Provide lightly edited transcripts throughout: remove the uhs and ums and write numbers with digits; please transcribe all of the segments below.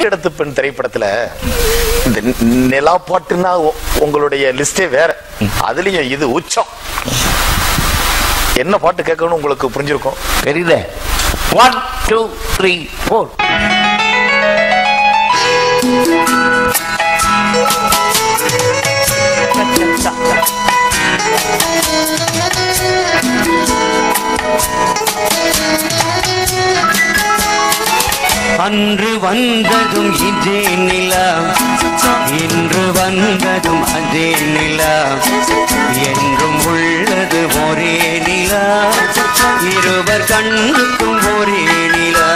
இடத்து பெண் திரைப்படத்துல இந்த நிலா பாட்டுன்னா உங்களுடைய லிஸ்டே வேற, அதுலயும் இது உச்சம். என்ன பாட்டு கேட்கணும் உங்களுக்கு புரிஞ்சிருக்கும் தெரியல. 1 2 3 4 அன்று வந்ததும் இதே நிலா, இன்று வந்ததும் அதே நிலா, என்றும் உள்ளது ஒரே நிலா, இருவர் கண்ணுக்கும் ஒரே நிலா,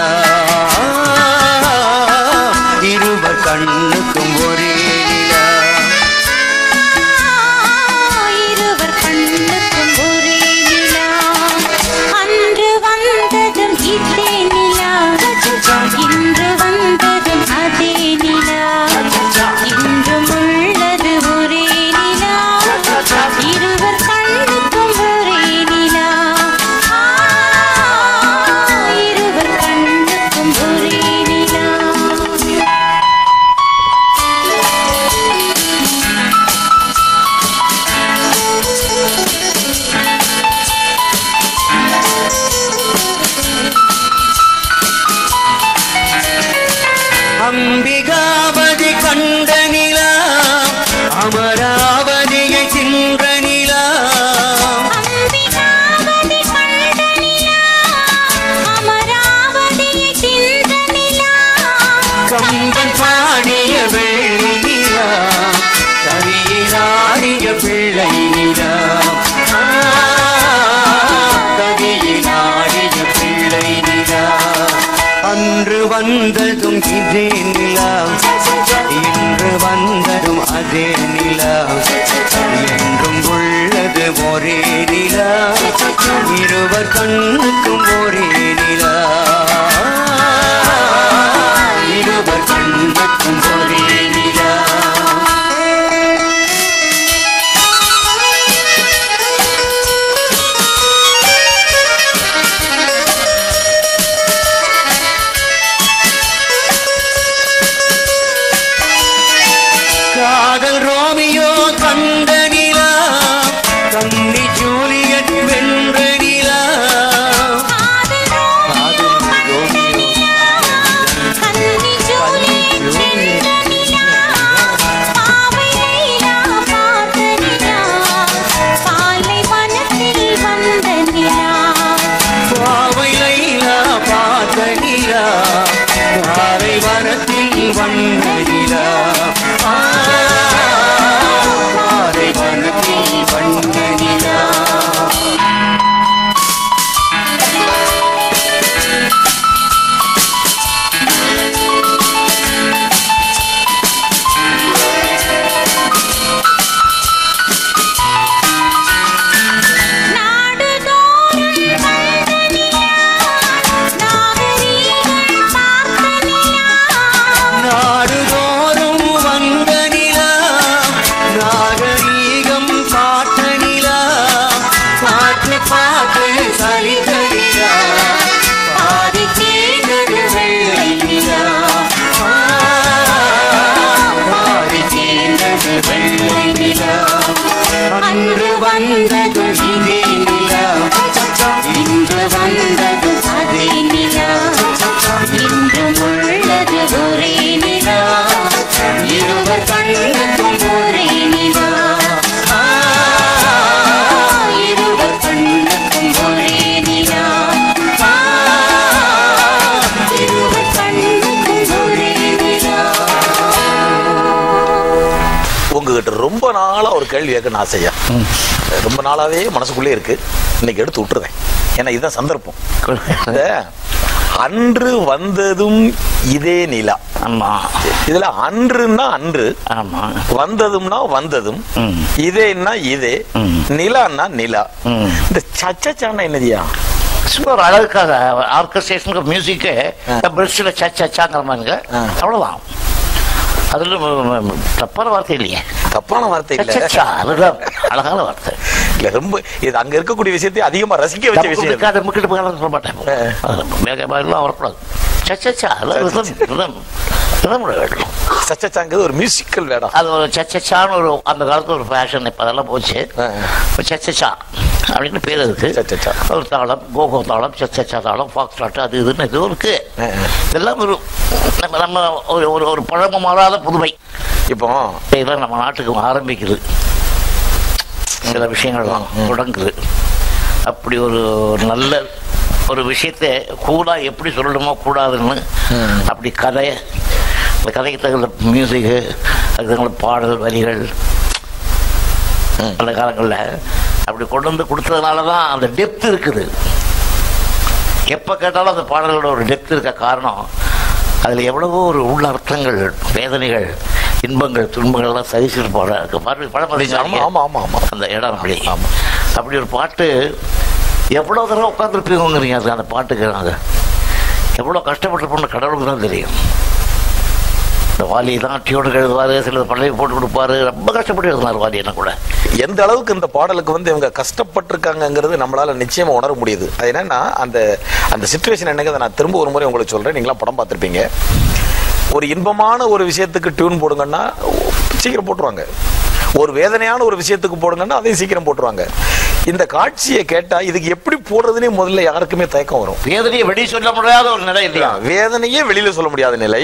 இருவர் கண்ணுக்கும் ஒரே நிலா, இருவர் கண்ணுக்கும் ஒரே நிலா. அன்று வந்ததும் இதே நிலா, இன்று வந்ததும் அதே நிலா, இன்றும் உள்ளது ஒரே நிலா, இருவர் கண்ணுக்கும் ஒரே நிலா, இருவர் கண்ணுக்கும் ஒரே நிலா. அம்பிகாவதி கண்ட நிலா, அமராவதியை தின்ற நிலா, அம்பிகாவதி கண்ட நிலா, அமராவதியை தின்ற நிலா, கம்பன் பாடிய வெள்ளி நிலா, கவியிலாடிய பிள்ளை நிலா, கவியிலாடிய பிள்ளை நிலா. அன்று வந்ததும் இதே நிலா, இன்று வந்ததும் அதே நிலா, என்றும் உள்ளது ஒரே நிலா, இருவர் கண்ணுக்கும் ஒரே நிலா, இருவர் கண்ணுக்கும் ஒரே நிலா. காதல் ரோமியோ கண்ட நிலா, கன்னி ஜூலியட் வென்ற நிலா, காதல் ரோமியோ கன்னி ஜூலியட் வென்ற நிலா, பாவை லைலா பார்த்த நிலா, பாலைவனத்தில் வந்த நிலா, பாவை லைலா பார்த்த நிலா, பாலைவனத்தில் வந்த நிலா, பாலைவனத்தில் வந்த நிலா. நாடுதோறும் வந்த நிலா, நாகரீகம் பார்த்த நிலா, நாடுதோறும் வந்த நிலா, நாகரீகம் பாட்ட நிலா, பாட்டு பாட்டு சலித்த நிலா, பாதி தேர்ந்தது வெள்ளை நிலா, பாதி தேர்ந்தது வெள்ளை நிலா. அன்று வந்தது இதே நிலா, இன்று வந்தது அதே நிலா, இன்றும் உள்ளது ஒரே நிலா, இருவர் கண்ணுக்கும் ஒரே நிலா, இருவர் கண்ணுக்கும் ஒரே நிலா, இருவர் கண்ணுக்கும் ஒரே நிலா. உங்ககிட்ட ரொம்ப நாளா ஒரு கேள்வி கேட்கணும் ஆசையா, ரொம்ப நாளாவே மனசுக்குள்ளே இருக்கு, இன்னைக்கு எடுத்து விட்டுருவேன். ஏன்னா இதுதான் சந்தர்ப்பம். இந்த அன்று வந்ததும் இதே நிலா, ஆமா, இதுல அன்றுன்னா அன்று, ஆமா, வந்ததும்னா வந்ததும், இதேன்னா இதே, நிலான்னா நிலா. இந்த சச்சச்சான்னா என்னதியா? சும்மா ஒரு அழகுக்காக ஆர்கஸ்ட்ரேஷனுக்கு மியூசிக்கு பிரிட்ஜில் சச்சாங்கிற மாதிரிங்க, அவ்வளோதான். அதுல தப்பான வார்த்தை இல்லையே, தப்பான வார்த்தை இல்ல, அதுதான் அழகான வார்த்தை இல்ல. ரொம்ப இது அங்க இருக்கக்கூடிய விஷயத்தை அதிகமா ரசிக்க வச்ச விஷயம். சொல்ல மாட்டேன், வரக்கூடாது. சச்சா இளமுறை வேடம். சச்சச்சாங்கிறது ஒரு மியூசிக்கல் வேடம். அது ஒரு சச்சச்சான்னு ஒரு அந்த காலத்துல ஒரு ஃபேஷன், இப்போ அதெல்லாம் போச்சு. சச்சச்சா அப்படின்னு பேர் இருக்கு. சச்சச்சா ஒரு தாளம், கோகோ தாளம், சச்சச்சா தாளம், ஃபாக்ஸ் டாட், அது இதுன்னு எதுவும் இருக்கு. இதெல்லாம் ஒரு நம்ம ஒரு ஒரு பழமை மாறாத புதுமை. இப்போ இதெல்லாம் நம்ம நாட்டுக்கு ஆரம்பிக்குது, சில விஷயங்கள்லாம் தொடங்குது. அப்படி ஒரு நல்ல ஒரு விஷயத்தை கூடா எப்படி சொல்லணுமோ கூடாதுன்னு அப்படி கதையை, அந்த கதைக்கு தகுந்த மியூசிக்கு, அதுக்கு தகுந்த பாடல் வரிகள் அந்த காலங்களில் அப்படி கொண்டு வந்து கொடுத்ததுனால தான் அந்த டெப்த் இருக்குது. எப்போ கேட்டாலும் அந்த பாடலோட ஒரு டெப்த் இருக்க காரணம் அதில் எவ்வளவோ ஒரு உள்ள அர்த்தங்கள், வேதனைகள், இன்பங்கள், துன்பங்கள்லாம் சகிச்சுட்டு படம் அந்த இடம் அப்படி. அப்படி ஒரு பாட்டு எவ்வளோ தடவை உட்காந்துருப்பீங்கிறீங்க. அது அந்த பாட்டுக்கு நாங்கள் எவ்வளோ கஷ்டப்பட்டுருப்போம்னு கடவுளுக்கு தான் தெரியும். இந்த வாலி தான் டியூன் எழுதுவார், சில பழைய போட்டு கொடுப்பாரு, ரொம்ப கஷ்டப்பட்டு எழுதினார் வாலி. என்ன கூட எந்த அளவுக்கு இந்த பாடலுக்கு வந்து இவங்க கஷ்டப்பட்டிருக்காங்கிறது நம்மளால நிச்சயமா உணர முடியுது. அது என்னன்னா அந்த அந்த சிச்சுவேஷன் என்னங்க, நான் திரும்ப ஒரு முறை உங்களுக்கு சொல்றேன், நீங்களாம் படம் பார்த்துருப்பீங்க. ஒரு இன்பமான ஒரு விஷயத்துக்கு டியூன் போடுங்கன்னா சீக்கிரம் போட்டுருவாங்க, ஒரு வேதனையான ஒரு விஷயத்துக்கு போடுங்கன்னா அதையும் சீக்கிரம் போட்டுருவாங்க. இந்த காட்சியை கேட்டா இதுக்கு எப்படி போடுறதுன்னே முதல்ல யாருக்குமே தயக்கம் வரும். வேதனையை வெளியே சொல்ல முடியாத ஒரு நிலை இல்லையா? வேதனையே வெளியில சொல்ல முடியாத நிலை.